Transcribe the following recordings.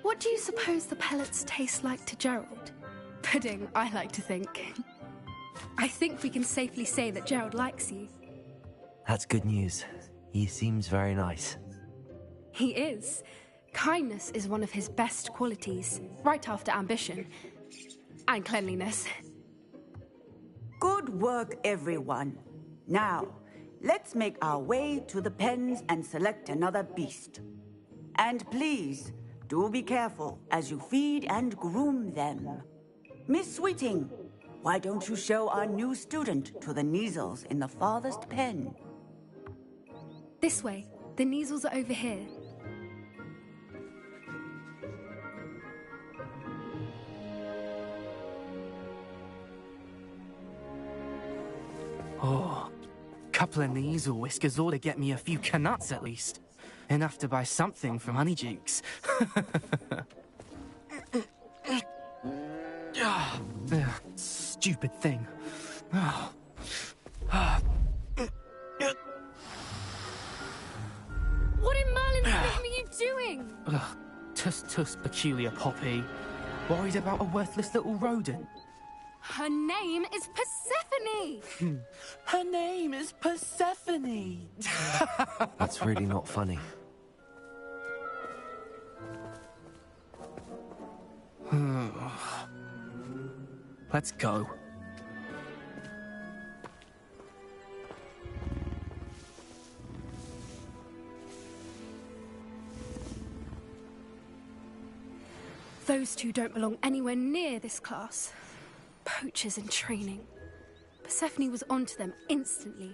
What do you suppose the pellets taste like to Gerald? Pudding, I like to think. I think we can safely say that Gerald likes you. That's good news. He seems very nice. He is. Kindness is one of his best qualities, right after ambition. And cleanliness. Good work, everyone. Now, let's make our way to the pens and select another beast. And please, do be careful as you feed and groom them. Miss Sweeting, why don't you show our new student to the Kneazles in the farthest pen? This way. The Kneazles are over here. Oh, couple of Kneazle whiskers ought to get me a few canuts at least. Enough to buy something from Honeydukes. Stupid thing. What in Merlin's name are you doing? Tuss, peculiar poppy. Worried about a worthless little rodent. Her name is Persephone! Her name is Persephone! That's really not funny. Let's go. Those two don't belong anywhere near this class. Poachers in training. Persephone was onto them instantly.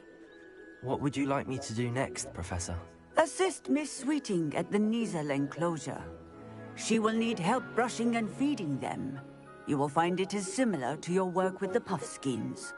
What would you like me to do next, Professor? Assist Miss Sweeting at the Kneazle enclosure. She will need help brushing and feeding them. You will find it is similar to your work with the Puffskins.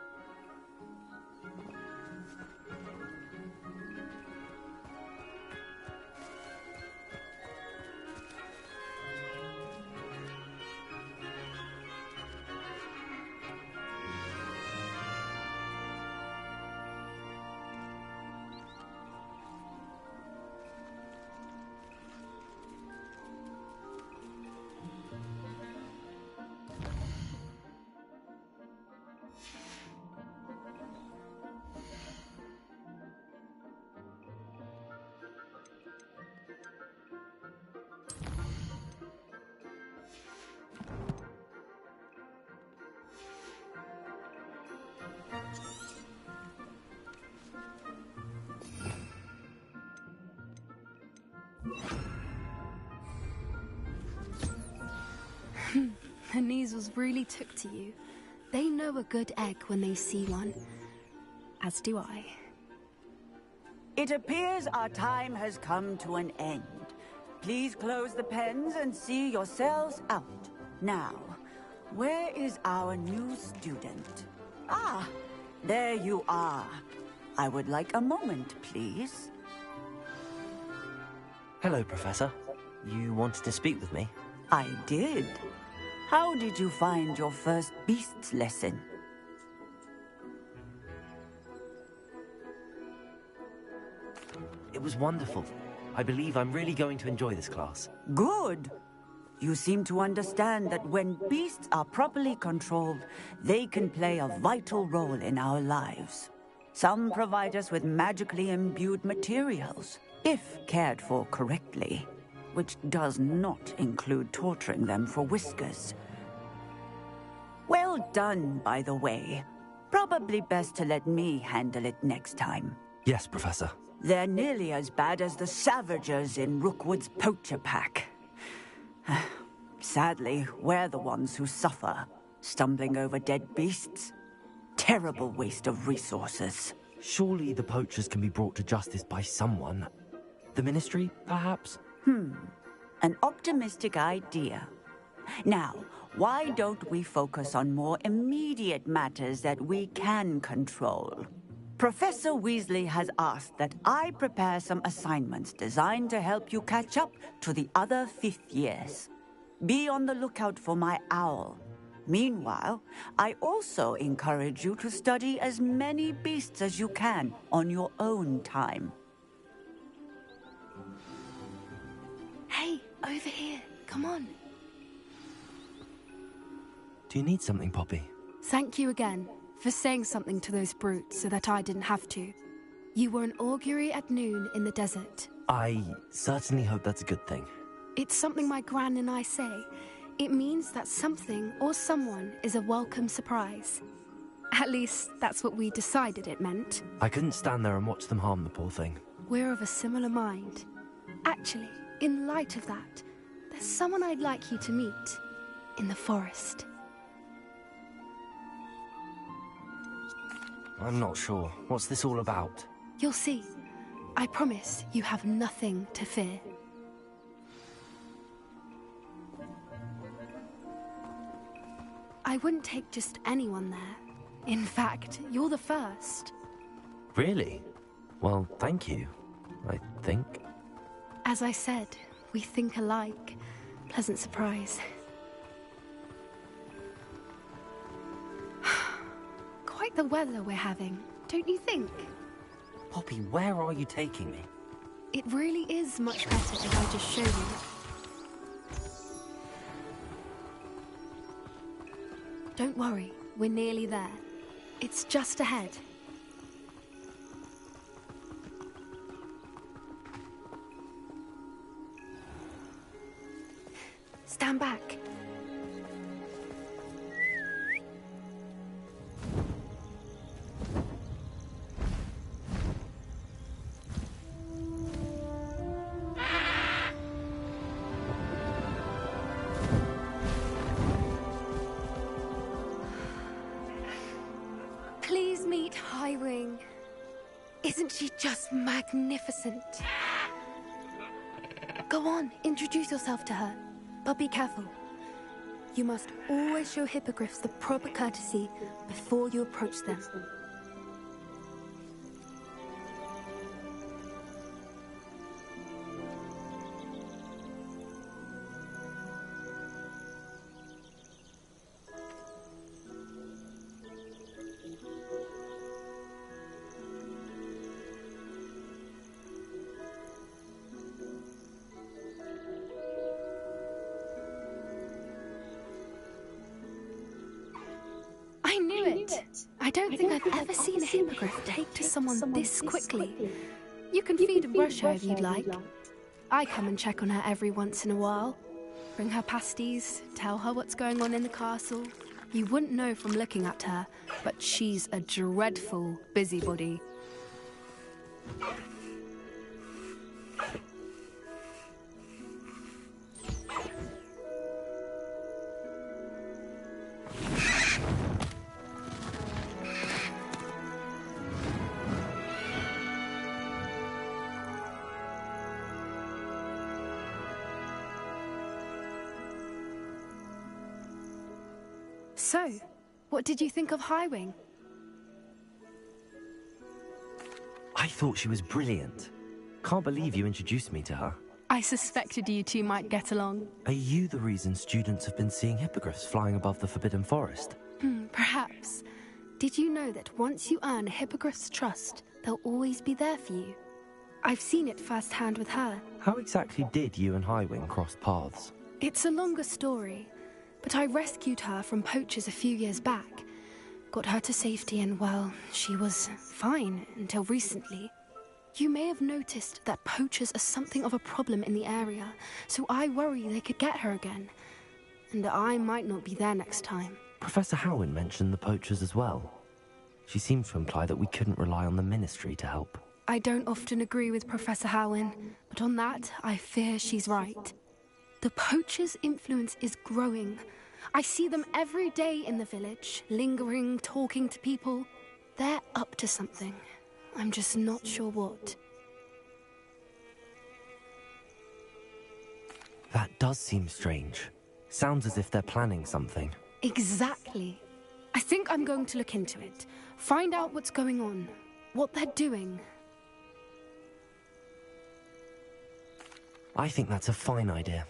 The Kneazles really took to you. They know a good egg when they see one. As do I. It appears our time has come to an end. Please close the pens and see yourselves out. Now, where is our new student? Ah, there you are. I would like a moment, please. Hello, Professor. You wanted to speak with me? I did. How did you find your first beasts lesson? It was wonderful. I believe I'm really going to enjoy this class. Good. You seem to understand that when beasts are properly controlled, they can play a vital role in our lives. Some provide us with magically imbued materials, if cared for correctly, which does not include torturing them for whiskers. Well done, by the way. Probably best to let me handle it next time. Yes, Professor. They're nearly as bad as the Savagers in Rookwood's poacher pack. Sadly, we're the ones who suffer, stumbling over dead beasts. Terrible waste of resources. Surely the poachers can be brought to justice by someone. The Ministry, perhaps? An optimistic idea. Now, why don't we focus on more immediate matters that we can control? Professor Weasley has asked that I prepare some assignments designed to help you catch up to the other fifth years. Be on the lookout for my owl. Meanwhile, I also encourage you to study as many beasts as you can on your own time. Hey, over here. Come on. Do you need something, Poppy? Thank you again for saying something to those brutes so that I didn't have to. You were an augury at noon in the desert. I certainly hope that's a good thing. It's something my gran and I say. It means that something or someone is a welcome surprise. At least, that's what we decided it meant. I couldn't stand there and watch them harm the poor thing. We're of a similar mind. Actually, in light of that, there's someone I'd like you to meet in the forest. I'm not sure. What's this all about? You'll see. I promise you have nothing to fear. I wouldn't take just anyone there. In fact, you're the first. Really? Well, thank you, I think. As I said, we think alike. Pleasant surprise. Quite the weather we're having, don't you think? Poppy, where are you taking me? It really is much better if I just show you. Don't worry, we're nearly there. It's just ahead. Stand back. Please meet Highwing. Isn't she just magnificent? Go on, introduce yourself to her. But be careful. You must always show hippogriffs the proper courtesy before you approach them. I knew it! I don't think I've ever seen a hippogriff take to someone this quickly. You can feed and brush her if you'd like. I come and check on her every once in a while. Bring her pasties, tell her what's going on in the castle. You wouldn't know from looking at her, but she's a dreadful busybody. So, what did you think of Highwing? I thought she was brilliant. Can't believe you introduced me to her. I suspected you two might get along. Are you the reason students have been seeing hippogriffs flying above the Forbidden Forest? Perhaps. Did you know that once you earn a hippogriff's trust, they'll always be there for you? I've seen it firsthand with her. How exactly did you and Highwing cross paths? It's a longer story, but I rescued her from poachers a few years back. Got her to safety and, well, she was fine until recently. You may have noticed that poachers are something of a problem in the area, so I worry they could get her again. And I might not be there next time. Professor Howin mentioned the poachers as well. She seemed to imply that we couldn't rely on the Ministry to help. I don't often agree with Professor Howin, but on that, I fear she's right. The poachers' influence is growing. I see them every day in the village, lingering, talking to people. They're up to something. I'm just not sure what. That does seem strange. Sounds as if they're planning something. Exactly. I think I'm going to look into it. Find out what's going on. What they're doing. I think that's a fine idea.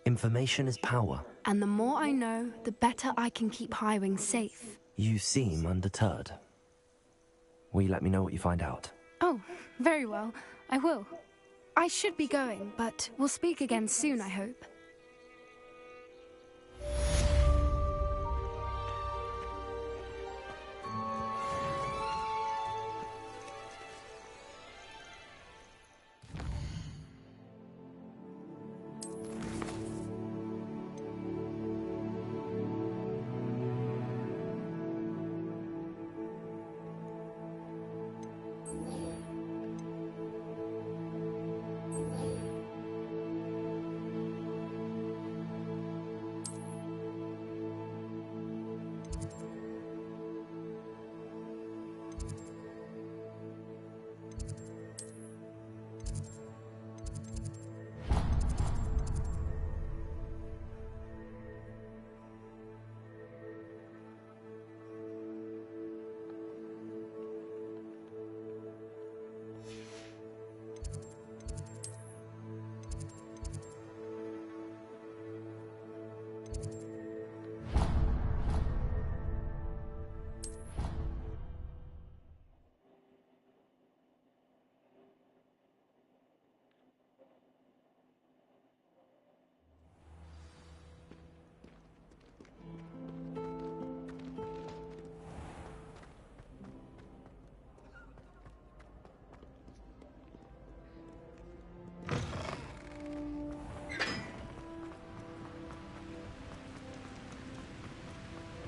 Information is power. And the more I know, the better I can keep Highwing safe. You seem undeterred. Will you let me know what you find out? Oh, very well. I will. I should be going, but we'll speak again soon, I hope.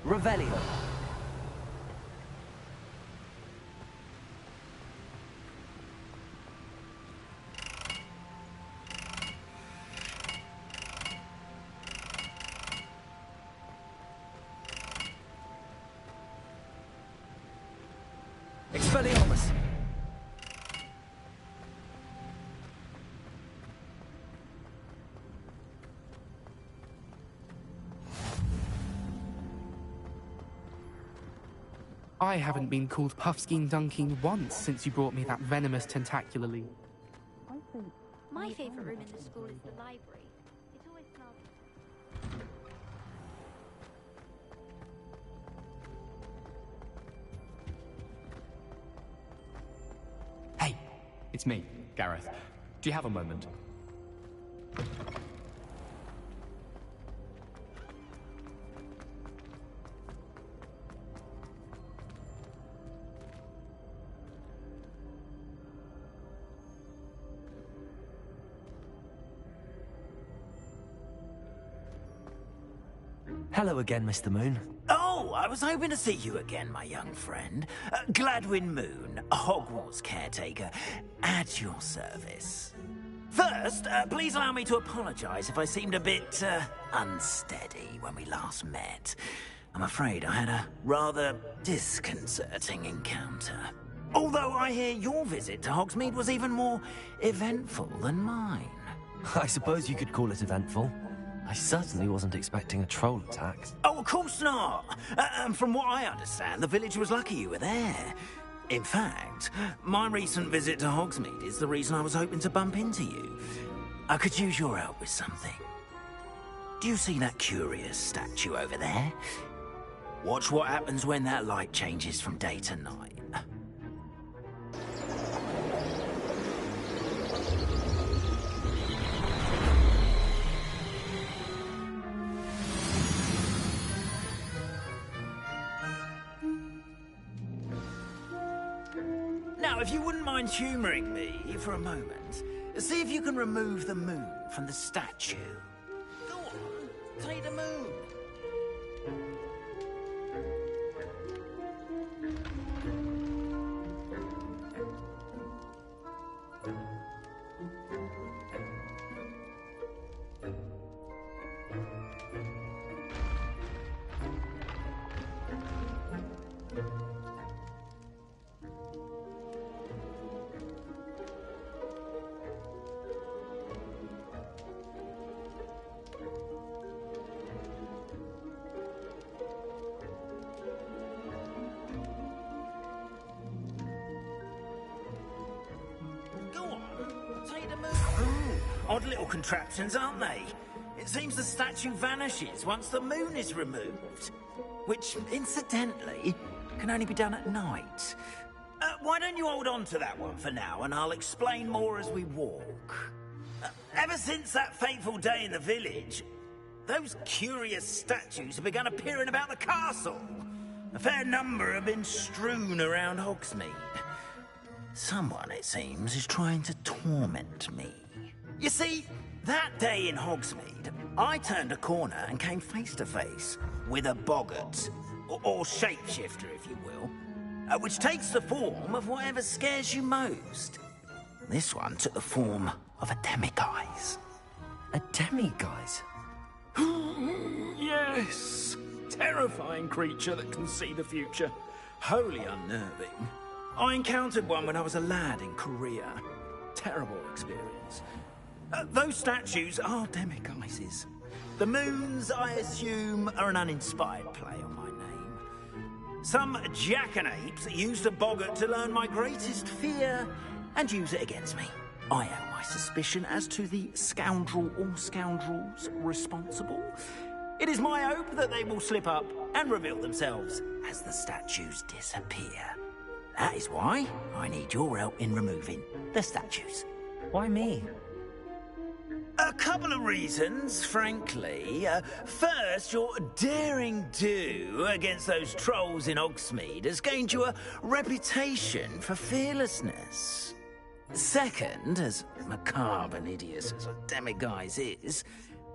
Revelio. Expelliarmus. I haven't been called Puffskein Dunking once since you brought me that venomous tentacularly. My favourite room in the school is the library. It always smells. Hey, it's me, Gareth. Do you have a moment? Hello again, Mr. Moon. Oh, I was hoping to see you again, my young friend. Gladwin Moon, Hogwarts caretaker, at your service. First, please allow me to apologize if I seemed a bit, unsteady when we last met. I'm afraid I had a rather disconcerting encounter. Although I hear your visit to Hogsmeade was even more eventful than mine. I suppose you could call it eventful. I certainly wasn't expecting a troll attack. Oh, of course not. From what I understand, the village was lucky you were there. In fact, my recent visit to Hogsmeade is the reason I was hoping to bump into you. I could use your help with something. Do you see that curious statue over there? Watch what happens when that light changes from day to night. Now, if you wouldn't mind humouring me for a moment, see if you can remove the moon from the statue. Go on, take the moon. Odd little contraptions, aren't they? It seems the statue vanishes once the moon is removed. Which, incidentally, can only be done at night. Why don't you hold on to that one for now, and I'll explain more as we walk. Ever since that fateful day in the village, those curious statues have begun appearing about the castle. A fair number have been strewn around Hogsmeade. Someone, it seems, is trying to torment me. You see, that day in Hogsmeade, I turned a corner and came face to face with a boggart, or shapeshifter, if you will, which takes the form of whatever scares you most. This one took the form of a demiguise. A demiguise? Yes. Terrifying creature that can see the future. Wholly unnerving. I encountered one when I was a lad in Korea. Terrible experience. Those statues are demiguises. The moons, I assume, are an uninspired play on my name. Some jackanapes used a boggart to learn my greatest fear and use it against me. I have my suspicion as to the scoundrel or scoundrels responsible. It is my hope that they will slip up and reveal themselves as the statues disappear. That is why I need your help in removing the statues. Why me? A couple of reasons, frankly. First, your daring do against those trolls in Hogsmeade has gained you a reputation for fearlessness. Second, as macabre and hideous as a demiguise is,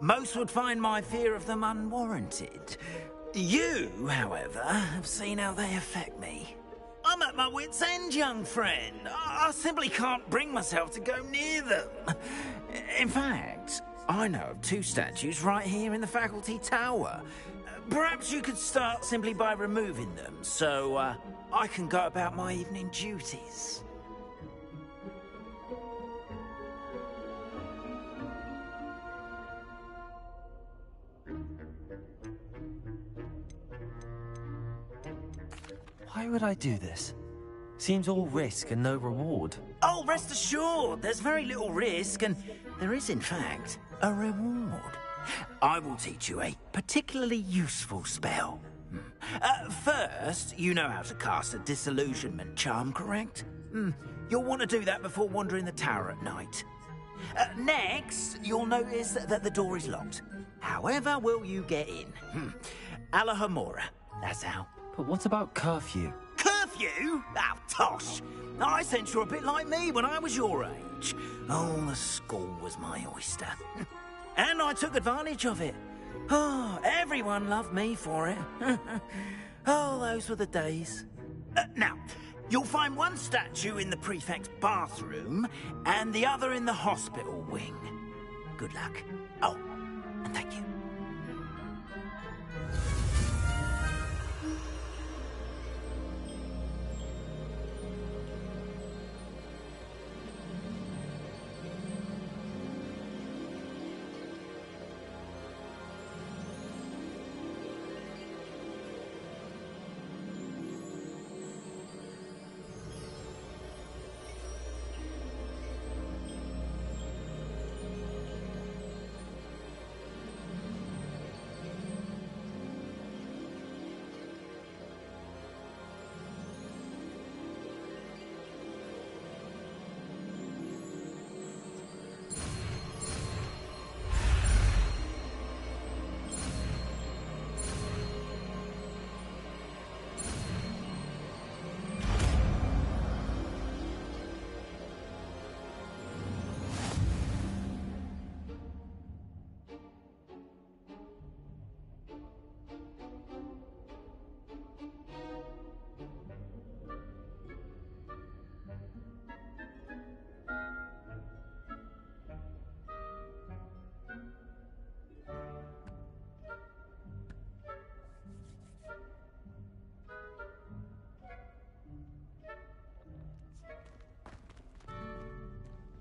most would find my fear of them unwarranted. You, however, have seen how they affect me. I'm at my wit's end, young friend. I simply can't bring myself to go near them. In fact, I know of two statues right here in the faculty tower. Perhaps you could start simply by removing them, so I can go about my evening duties. Why would I do this? Seems all risk and no reward. Oh, rest assured, there's very little risk, and there is, in fact, a reward. I will teach you a particularly useful spell. First, you know how to cast a disillusionment charm, correct? You'll want to do that before wandering the tower at night. Next, you'll notice that the door is locked. However will you get in? Alahomora, that's how. But what about curfew? Curfew? Oh, tosh. I sense you're a bit like me when I was your age. Oh, the school was my oyster. And I took advantage of it. Oh, everyone loved me for it. Oh, those were the days. Now, you'll find one statue in the prefect's bathroom and the other in the hospital wing. Good luck. Oh, and thank you.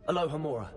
Alohomora.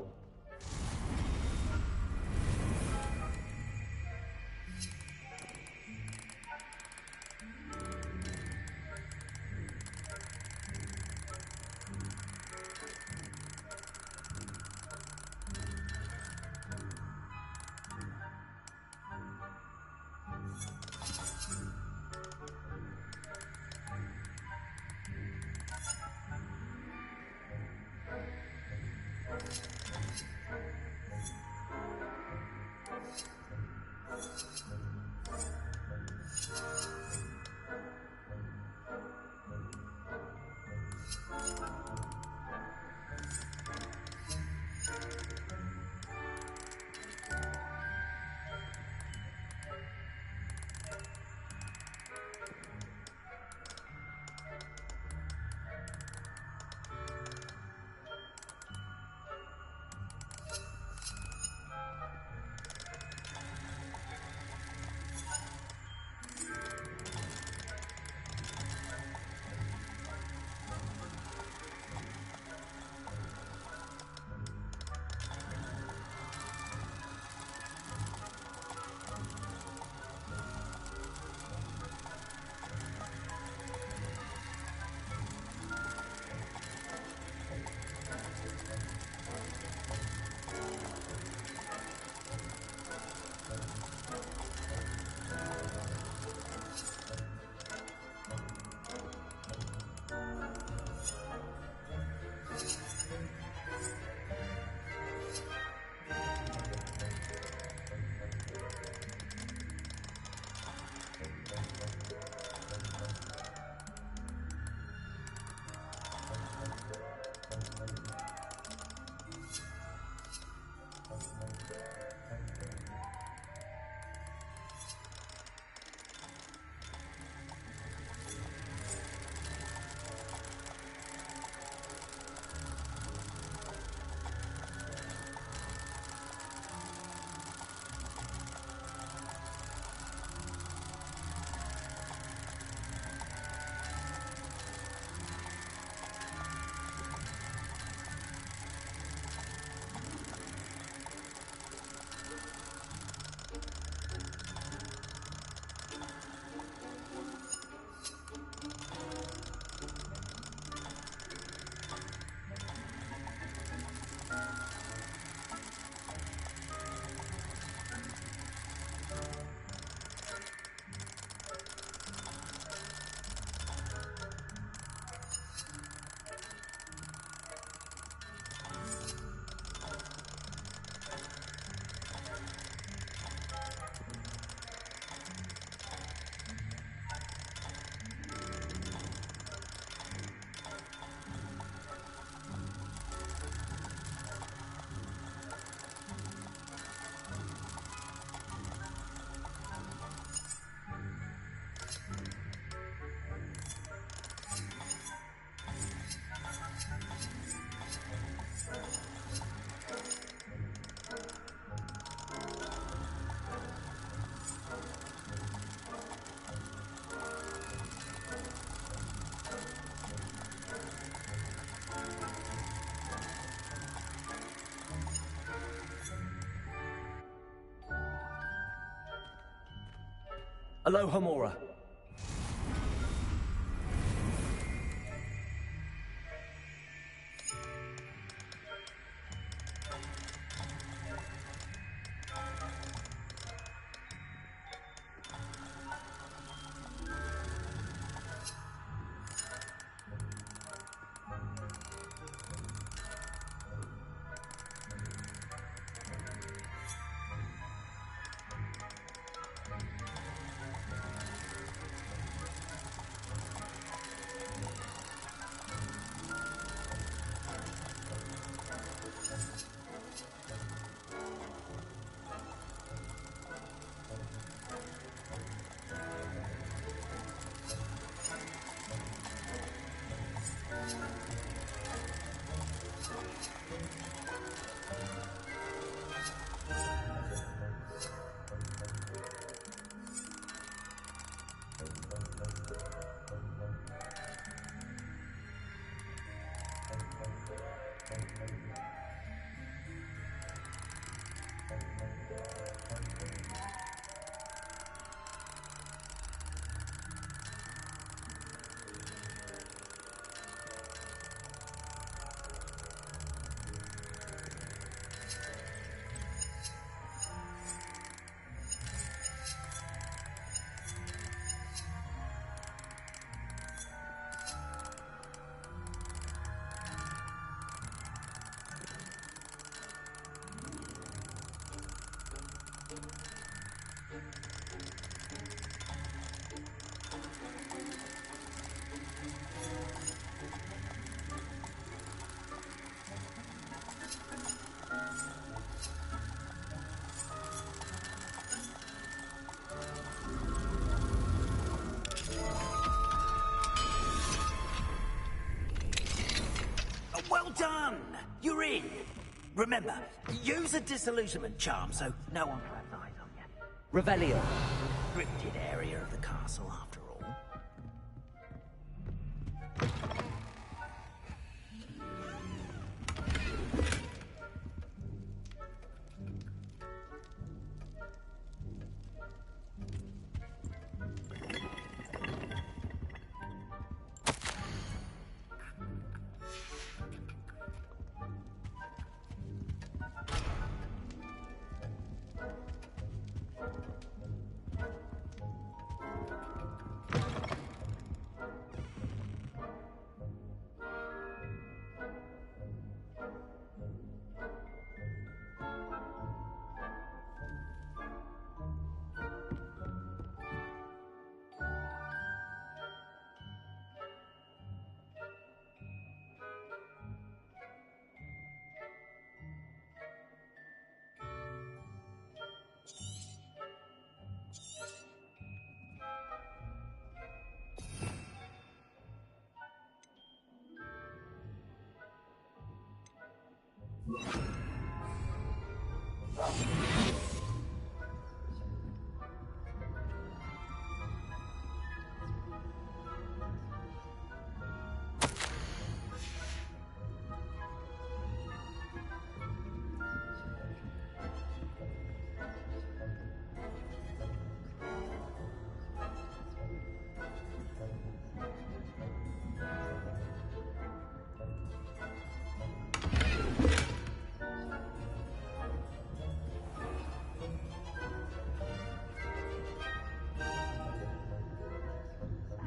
Aloha Mora. Well done! You're in! Remember, use a disillusionment charm so no one can have eyes on you. Revelio. Restricted area of the castle, after all.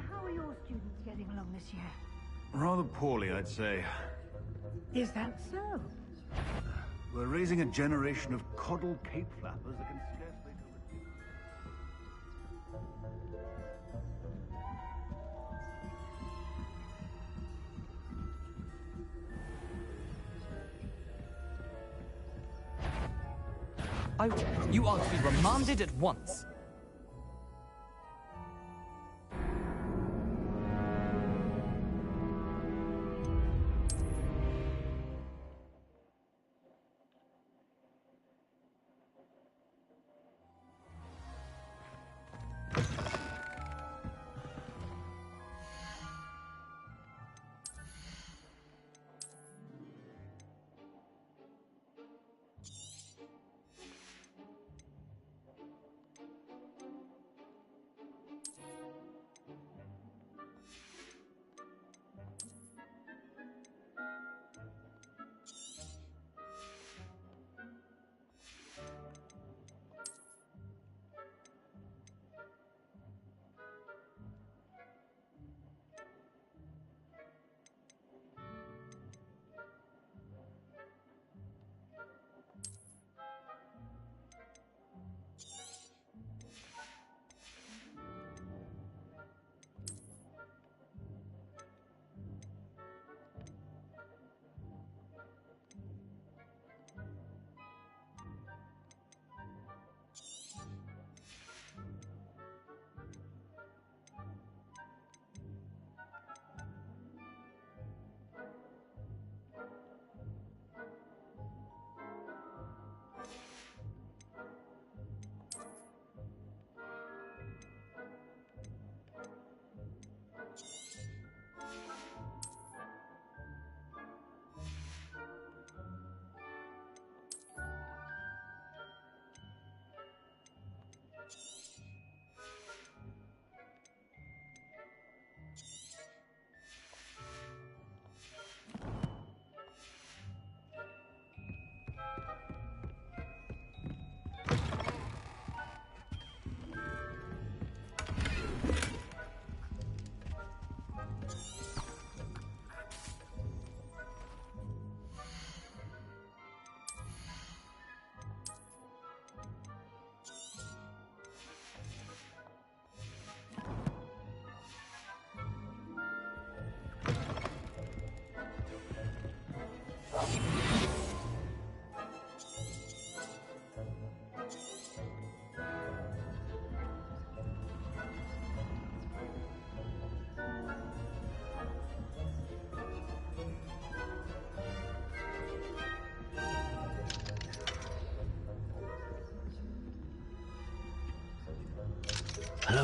How are your students getting along this year? Rather poorly, I'd say. Is that so? We're raising a generation of coddled cape flappers that can scarcely do it. You are to be remanded at once.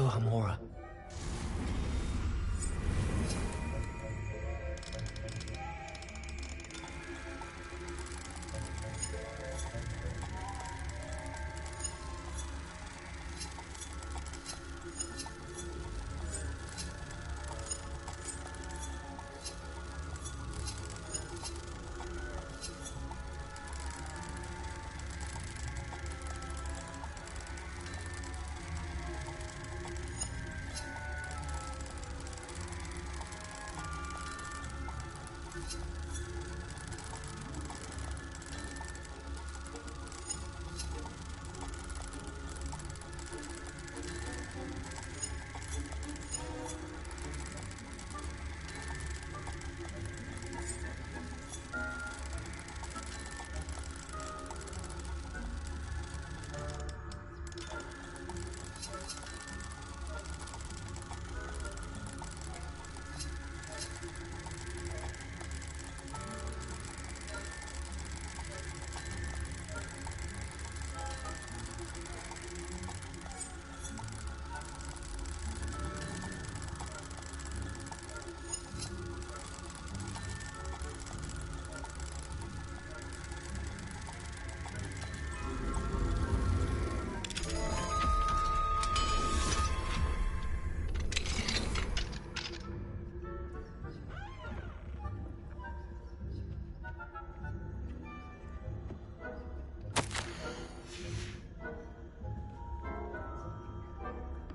Alohomora.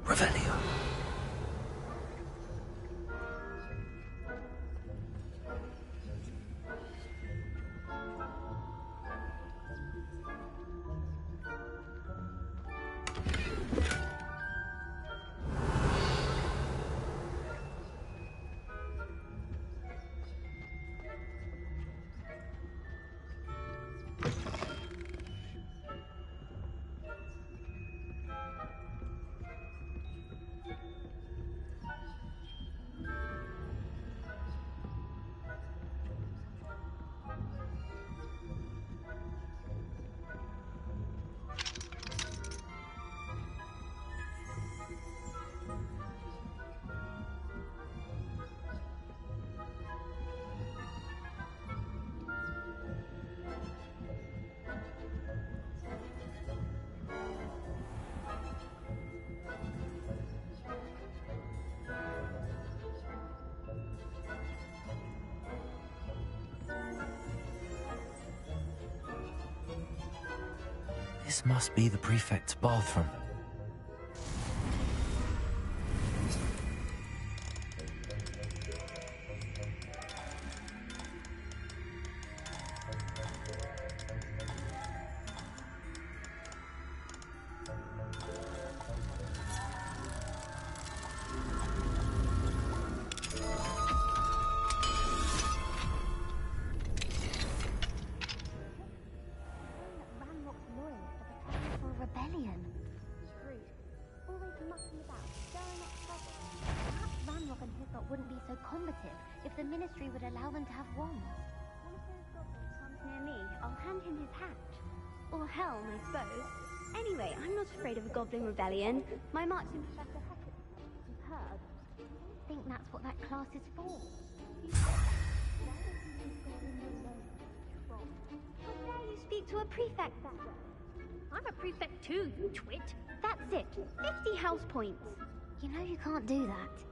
Revelio. This must be the prefect's bathroom. Wouldn't be so combative if the Ministry would allow them to have wands. One of those goblins comes near me, I'll hand him his hat. Or helm, I suppose. Anyway, I'm not afraid of a goblin rebellion. My marching professor Hackett is superb. I think that's what that class is for. How dare you speak to a prefect that way? I'm a prefect too, you twit. That's it. 50 house points. You know you can't do that.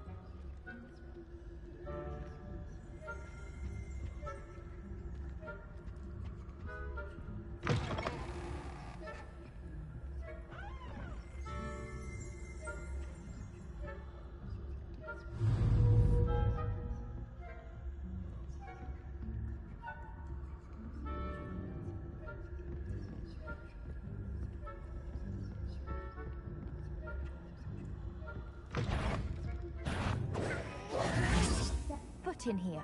Foot in here.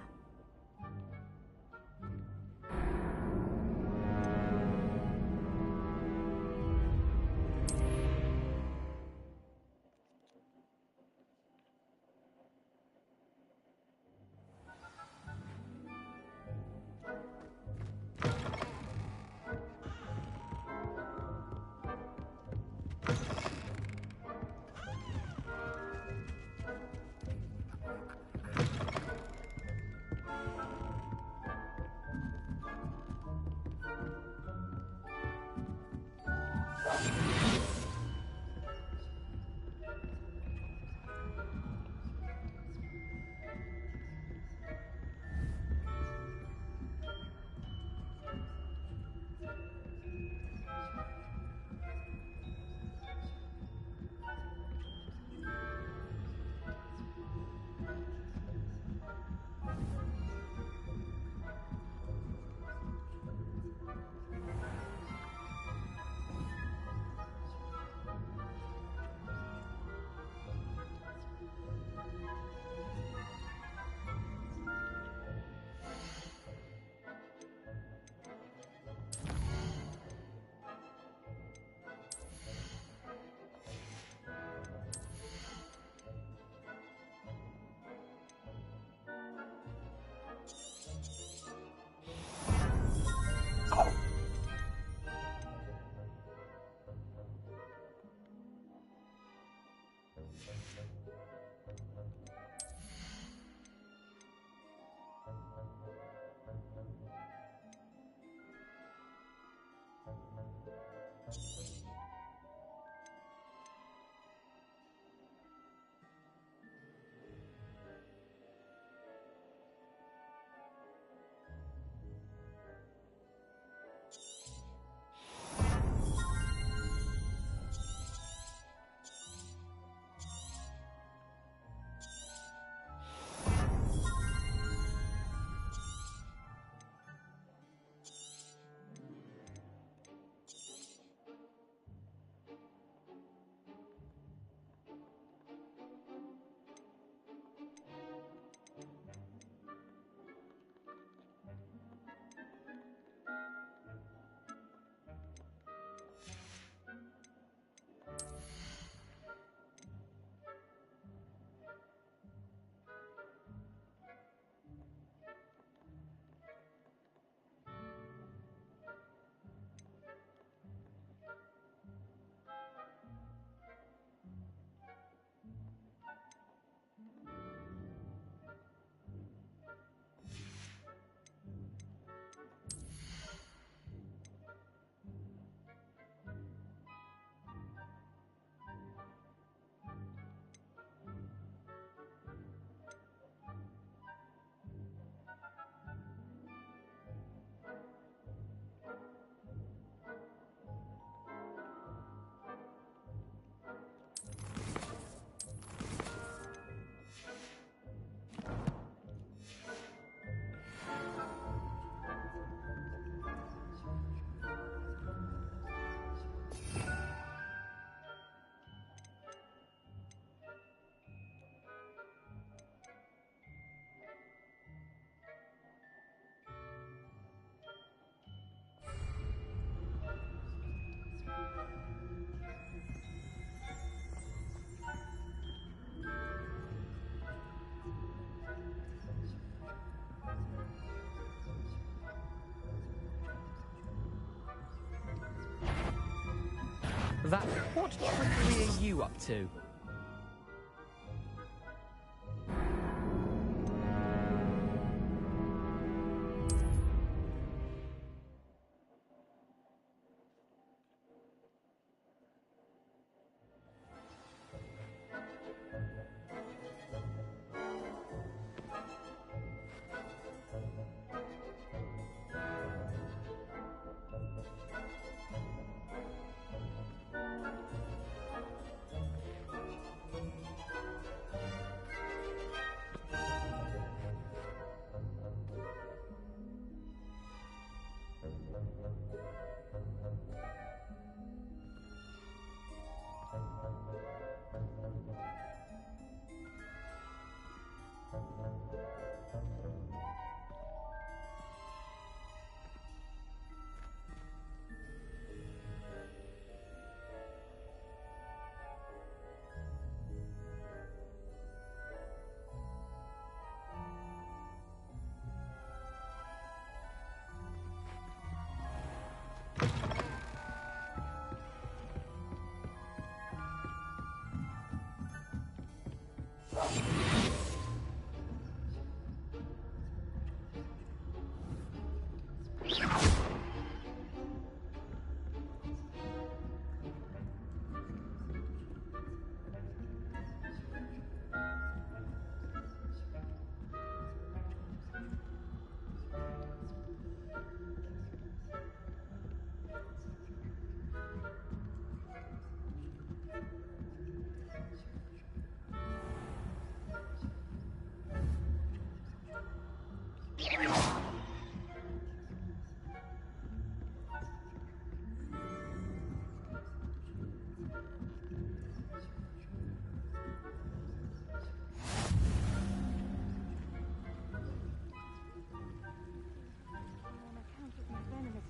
That... What trickery are you up to?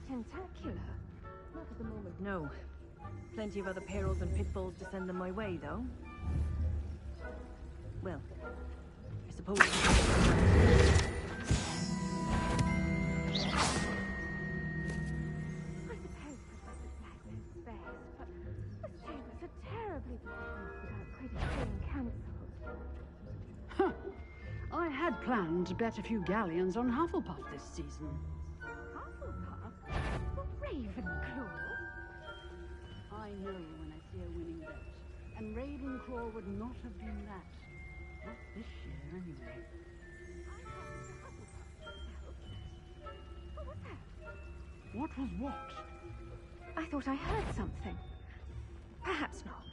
Tentacular? Not at the moment, no. Plenty of other perils and pitfalls to send them my way, though. Well, I suppose... I suppose Professor Blackwood's best, but the students are terribly behind without Quidditch being cancelled. Huh. I had planned to bet a few galleons on Hufflepuff this season. Ravenclaw? I know when I see a winning bet, and Ravenclaw would not have been that. Not this year, anyway. What was that? What was what? I thought I heard something. Perhaps not.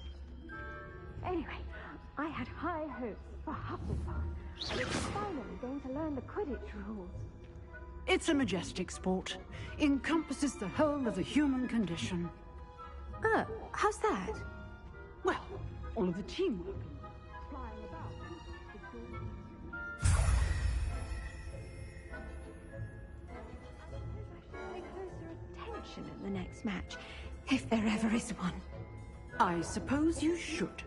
Anyway, I had high hopes for Hufflepuff. It's finally going to learn the Quidditch rules. It's a majestic sport. Encompasses the whole of the human condition. Oh, how's that? Well, all of the teamwork. Flying about. Pay closer attention in the next match, if there ever is one. I suppose you should.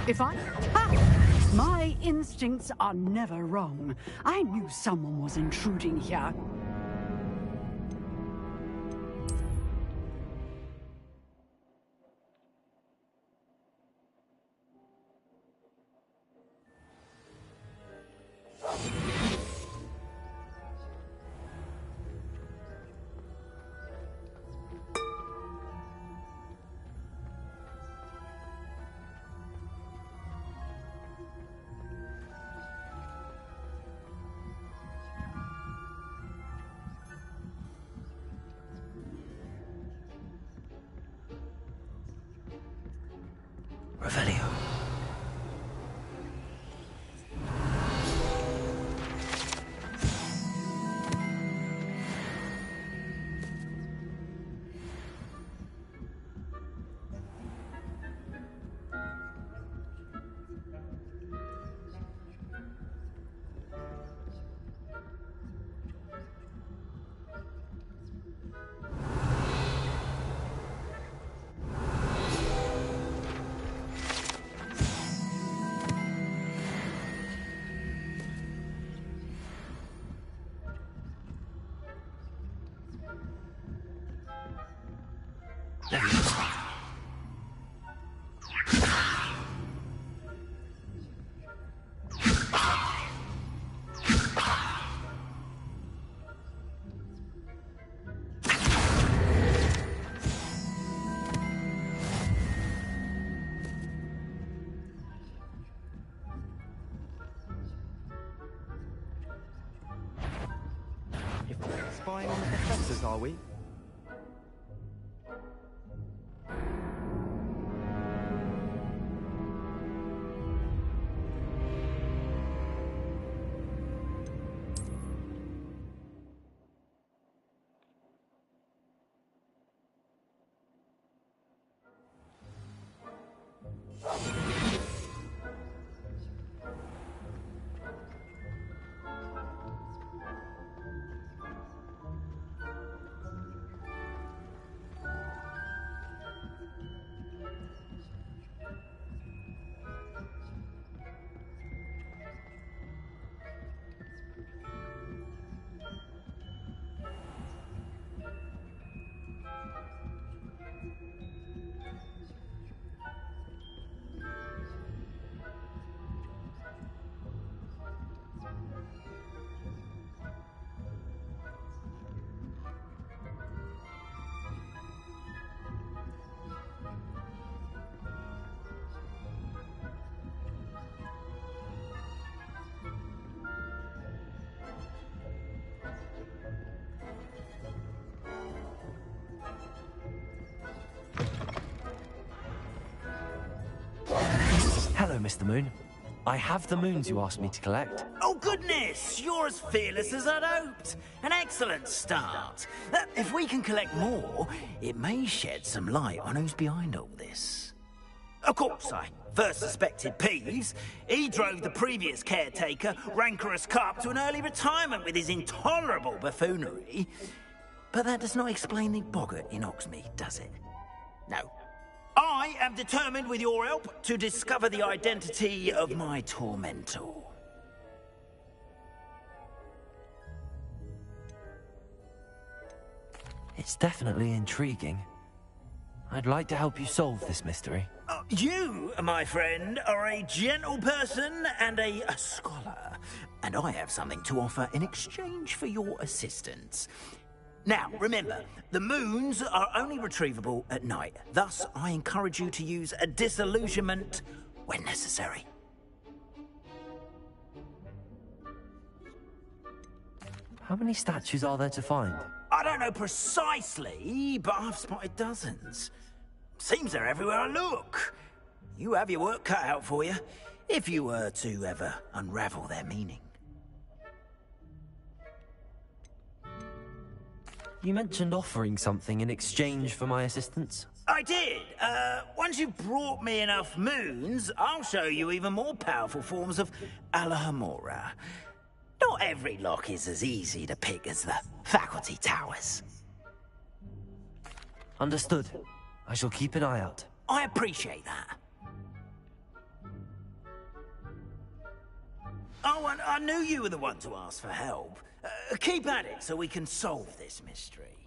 If I... Ha! My instincts are never wrong. I knew someone was intruding here. going on with the professors, are we? Hello, Mr. Moon. I have the moons you asked me to collect. Oh, goodness! You're as fearless as I'd hoped. An excellent start. If we can collect more, it may shed some light on who's behind all this. Of course, I first suspected Peeves. He drove the previous caretaker, Rancorous Carp, to an early retirement with his intolerable buffoonery. But that does not explain the boggart in Hogsmeade, does it? No. I am determined, with your help, to discover the identity of my tormentor. It's definitely intriguing. I'd like to help you solve this mystery. You, my friend, are a gentle person and a scholar, and I have something to offer in exchange for your assistance. Now, remember, the moons are only retrievable at night. Thus, I encourage you to use a disillusionment when necessary. How many statues are there to find? I don't know precisely, but I've spotted dozens. Seems they're everywhere I look. You have your work cut out for you, if you were to ever unravel their meaning. You mentioned offering something in exchange for my assistance. I did. Once you've brought me enough moons, I'll show you even more powerful forms of Alohomora. Not every lock is as easy to pick as the faculty towers. Understood. I shall keep an eye out. I appreciate that. Oh, and I knew you were the one to ask for help. Keep at it so we can solve this mystery.